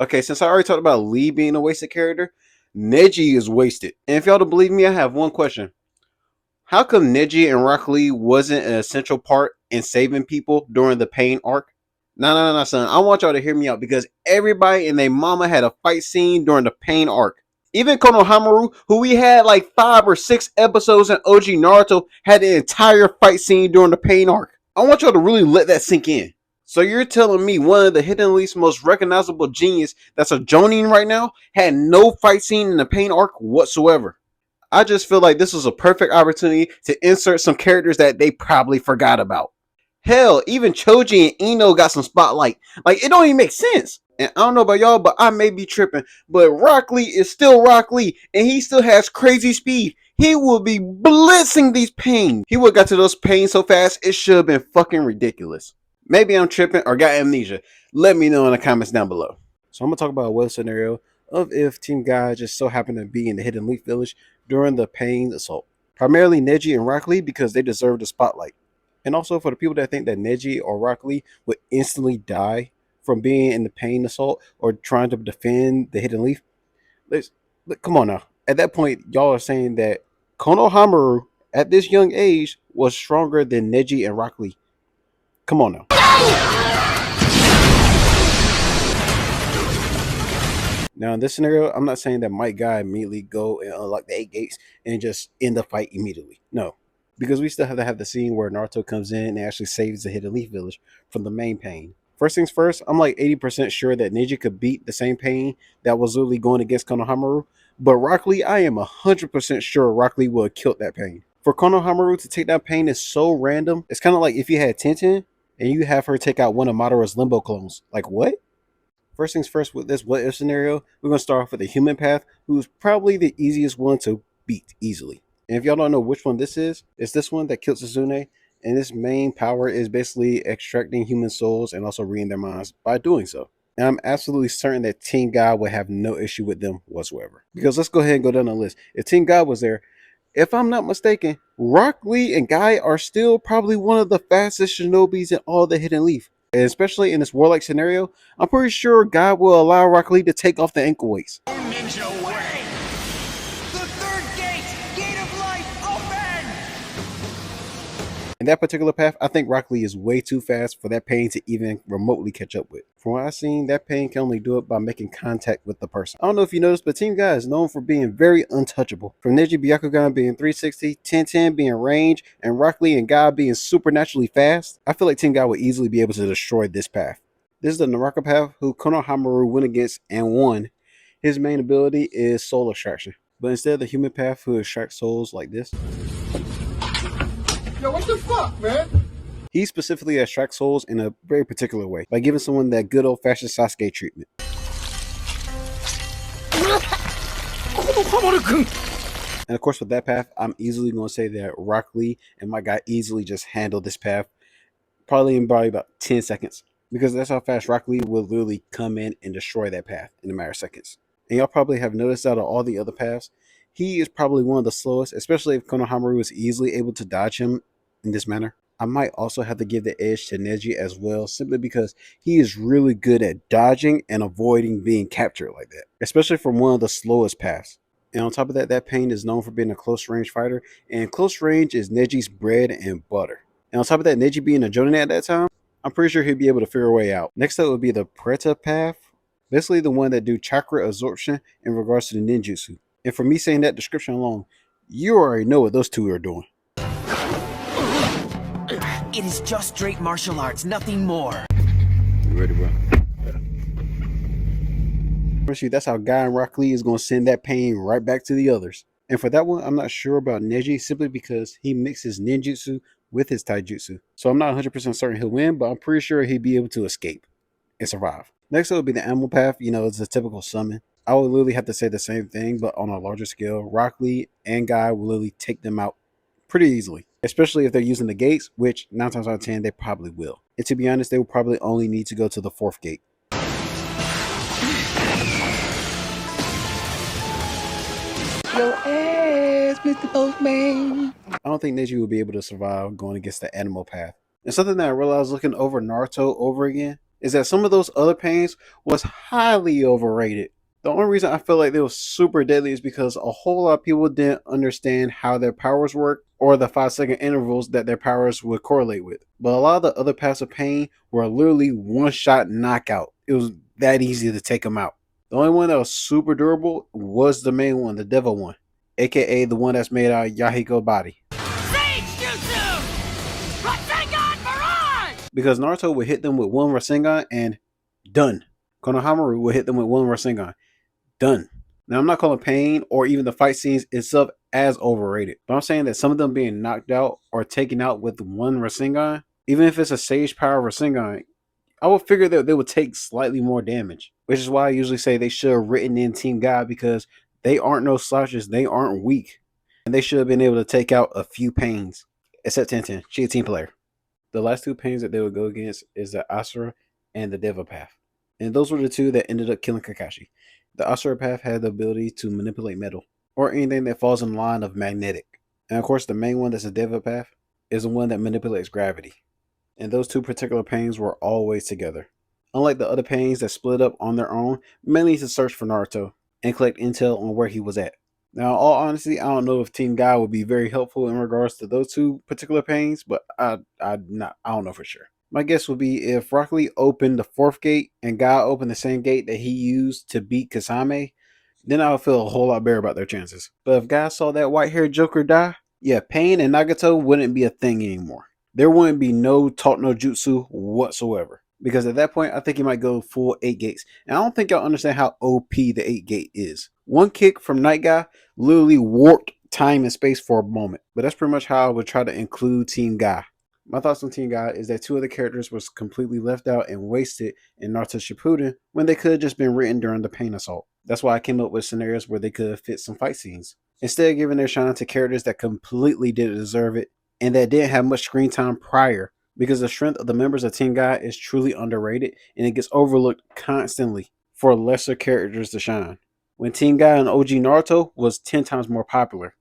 Okay, since I already talked about Lee being a wasted character, Neji is wasted. And if y'all don't believe me, I have one question. How come Neji and Rock Lee wasn't an essential part in saving people during the Pain arc? No, son. I want y'all to hear me out because everybody and their mama had a fight scene during the Pain arc. Even Konohamaru, who we had like 5 or 6 episodes in OG Naruto, had the entire fight scene during the Pain arc. I want y'all to really let that sink in. So you're telling me one of the Hidden Leaf's most recognizable genius that's a Jonin right now had no fight scene in the Pain arc whatsoever? I just feel like this was a perfect opportunity to insert some characters that they probably forgot about. Hell, even Choji and Ino got some spotlight. Like, it don't even make sense. And I don't know about y'all, but I may be tripping. But Rock Lee is still Rock Lee, and he still has crazy speed. He will be blitzing these pains. He would have got to those pains so fast, it should have been fucking ridiculous. Maybe I'm tripping or got amnesia. Let me know in the comments down below. So I'm going to talk about a weather scenario of if Team Guy just so happened to be in the Hidden Leaf Village during the Pain assault. Primarily Neji and Rock Lee because they deserve the spotlight. And also for the people that think that Neji or Rock Lee would instantly die from being in the Pain assault or trying to defend the Hidden Leaf, come on now. At that point, y'all are saying that Konohamaru at this young age was stronger than Neji and Rock Lee. Come on now. Now, in this scenario, I'm not saying that Might Guy immediately go and unlock the 8 gates and just end the fight immediately. No, because we still have to have the scene where Naruto comes in and actually saves the Hidden Leaf Village from the main Pain. First things first, I'm like 80% sure that Neji could beat the same Pain that was literally going against Konohamaru, but Rock Lee, I am 100% sure Rock Lee would have killed that Pain. For Konohamaru to take that Pain is so random, it's kind of like if you had Tenten and you have her take out one of Madara's Limbo clones. Like, what? First things first, with this what if scenario, we're going to start off with the human path, who's probably the easiest one to beat easily. And if y'all don't know which one this is, it's this one that kills Suzune. And this main power is basically extracting human souls and also reading their minds by doing so. And I'm absolutely certain that Team God would have no issue with them whatsoever. Because let's go ahead and go down the list. If Team God was there, if I'm not mistaken, Rock Lee and Guy are still probably one of the fastest shinobis in all the Hidden Leaf. And especially in this warlike scenario, I'm pretty sure God will allow Rock Lee to take off the ankle weights. Ninja way! The third gate! Gate of light, open! In that particular path, I think Rock Lee is way too fast for that Pain to even remotely catch up with. From what I've seen, that Pain can only do it by making contact with the person. I don't know if you noticed, but Team Guy is known for being very untouchable. From Neji Byakugan being 360, Tenten being range, and Rock Lee and Guy being supernaturally fast, I feel like Team Guy would easily be able to destroy this path. This is the Naraka path, who Konohamaru went against and won. His main ability is soul extraction. But instead of the human path who extracts souls like this, Yo, what the fuck, man? he specifically extracts souls in a very particular way by giving someone that good old-fashioned Sasuke treatment. And of course, with that path, I'm easily going to say that Rock Lee and my guy easily just handled this path, probably in about 10 seconds. Because that's how fast Rock Lee will literally come in and destroy that path in a matter of seconds. And y'all probably have noticed out of all the other paths, he is probably one of the slowest, especially if Konohamaru is easily able to dodge him in this manner. I might also have to give the edge to Neji as well, simply because he is really good at dodging and avoiding being captured like that, especially from one of the slowest paths. And on top of that, that Pain is known for being a close range fighter, and close range is Neji's bread and butter. And on top of that, Neji being a Jonin at that time, I'm pretty sure he'd be able to figure a way out. Next up would be the Preta path, basically the one that do chakra absorption in regards to the ninjutsu. And for me saying that description alone, you already know what those two are doing. It is just straight martial arts, nothing more. You ready, bro? First, that's how Guy and Rock Lee is going to send that Pain right back to the others. And for that one, I'm not sure about Neji simply because he mixes ninjutsu with his taijutsu. So I'm not 100% certain he'll win, but I'm pretty sure he'd be able to escape and survive. Next up would be the animal path. You know, it's a typical summon. I would literally have to say the same thing, but on a larger scale. Rock Lee and Guy will literally take them out pretty easily, especially if they're using the gates, which 9 times out of 10 they probably will. And to be honest, they will probably only need to go to the 4th gate. Your ass, Mr. Postman. I don't think Neji will be able to survive going against the animal path. And something that I realized looking over Naruto over again is that some of those other pains was highly overrated. The only reason I feel like they were super deadly is because a whole lot of people didn't understand how their powers work or the 5-second intervals that their powers would correlate with. But a lot of the other paths of pain were literally one-shot knockout. It was that easy to take them out. The only one that was super durable was the main one, the Devil one, aka the one that's made out of Yahiko body. Sage Jutsu! Rasengan Barrage! Because Naruto would hit them with one Rasengan and done. Konohamaru would hit them with one Rasengan. Done. Now, I'm not calling pain or even the fight scenes itself as overrated, but I'm saying that some of them being knocked out or taken out with one Rasengan, even if it's a Sage Power Rasengan, I would figure that they would take slightly more damage, which is why I usually say they should have written in Team Guy because they aren't no slouches, they aren't weak, and they should have been able to take out a few pains, except Tenten. She's a team player. The last two pains that they would go against is the Asura and the Deva Path, and those were the two that ended up killing Kakashi. The Asura Path had the ability to manipulate metal, or anything that falls in the line of magnetic. And of course, the main one that's a Deva Path is the one that manipulates gravity. And those two particular pains were always together. Unlike the other pains that split up on their own, mainly to search for Naruto and collect intel on where he was at. Now, in all honesty, I don't know if Team Guy would be very helpful in regards to those two particular pains, but I don't know for sure. My guess would be if Rock Lee opened the fourth gate and Guy opened the same gate that he used to beat Kasame, then I would feel a whole lot better about their chances. But if Guy saw that white-haired Joker die, yeah, Pain and Nagato wouldn't be a thing anymore. There wouldn't be no Talk No Jutsu whatsoever. Because at that point, I think he might go full 8 gates. And I don't think y'all understand how OP the 8 gate is. One kick from Night Guy literally warped time and space for a moment. But that's pretty much how I would try to include Team Guy. My thoughts on Team Guy is that two of the characters was completely left out and wasted in Naruto Shippuden when they could have just been written during the Pain Assault. That's why I came up with scenarios where they could have fit some fight scenes. Instead of giving their shine to characters that completely didn't deserve it and that didn't have much screen time prior, because the strength of the members of Team Guy is truly underrated and it gets overlooked constantly for lesser characters to shine. When Team Guy and OG Naruto was 10 times more popular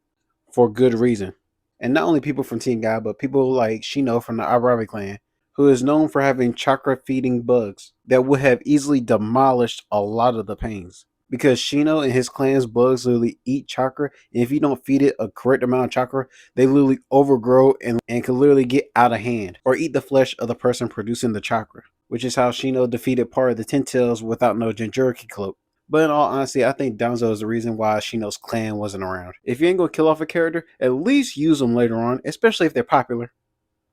for good reason. And not only people from Team Guy, but people like Shino from the Arabi clan, who is known for having chakra feeding bugs that would have easily demolished a lot of the pains. Because Shino and his clan's bugs literally eat chakra, and if you don't feed it a correct amount of chakra, they literally overgrow and can literally get out of hand, or eat the flesh of the person producing the chakra, which is how Shino defeated part of the Ten Tails without no Jinchuriki cloak. But in all honesty, I think Danzo is the reason why Shino's clan wasn't around. If you ain't gonna kill off a character, at least use them later on, especially if they're popular.